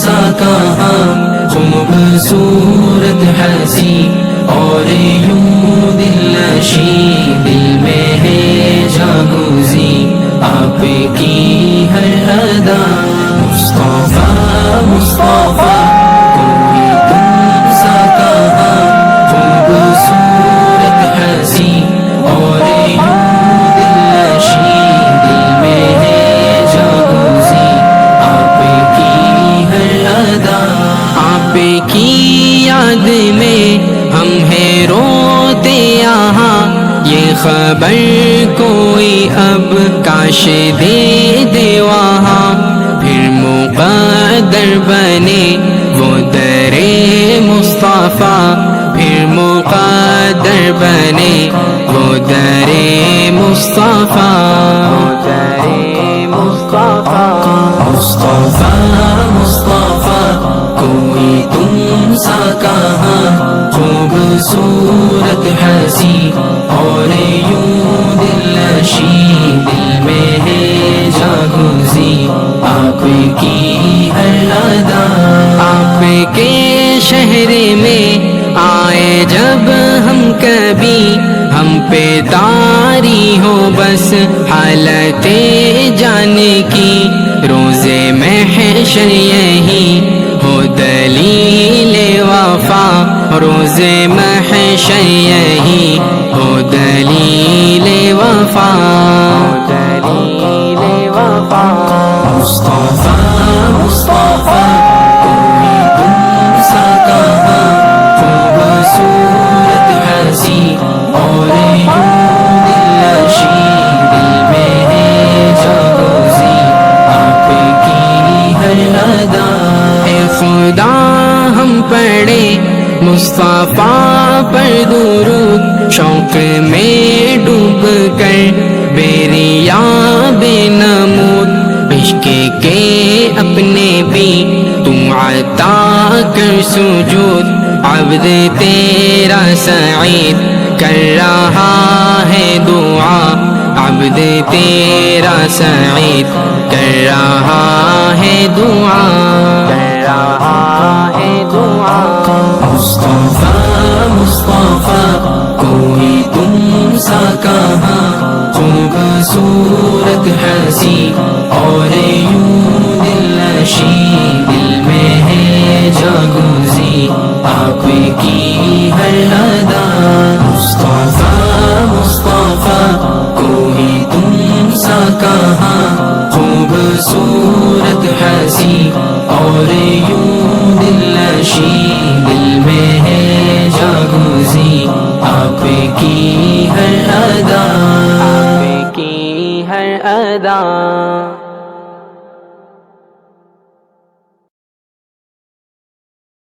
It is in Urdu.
سا کہاں خوبصورت ہنسی اور یوں دل نشیں دل میں ہے جاگوزی آپ کی ہر ادا مصطفیٰ مصطفیٰ کوئی تم سا کہاں خوبصورت ہنسی اور یوں دل نشیں دل میں ہے جاگوزی آپ کی ہر ادا آپ کی یاد میں ہم ہیں روتے یہاں یہ خبر کوئی اب کاش دے دے وہاں پھر مقدر بنے وہ در مصطفیٰ پھر مقدر بنے وہ در مصطفیٰ مصطفیٰ مصطفیٰ کوئی تم سا کہاں خوبصورت ہنسی اور یوں دل نشیں دل میں ہے جاگوزی آپ کی ہر ادا آپ کے شہر میں آئے جب ہم کبھی ہم پہ طاری ہو بس حالت جانے کی روز محشر یہی ہو دلیل وفا روز محشر یہی ہو دلیل وفا مصطفیٰ مصطفیٰ کوئی تم سا کہاں خوبصورت ہنسی اور یوں دل نشیں دل میں ہے جاگوزی آپ کی ہر ادا اے خدا ہم پڑھے مصطفیٰ پر درود شوق میں ڈوب کر بیریا بے نمود عشق کے اپنے بھی تم عطا کر سجود عبد تیرا سعید کر رہا ہے دعا عبد تیرا سعید کر رہا ہے دعا مصطفیٰ مصطفیٰ کوئی تم سا کہاں خوبصورت ہنسی اور یوں دل نشیں دل میں ہے جاگوزی آپ کی ہر ادا مصطفیٰ مصطفیٰ کوئی تم سا کہاں خوبصورت ہنسی اور یوں دل نشیں دل میں ہے جاگوزی آپ کی ہر ادا ہر ادا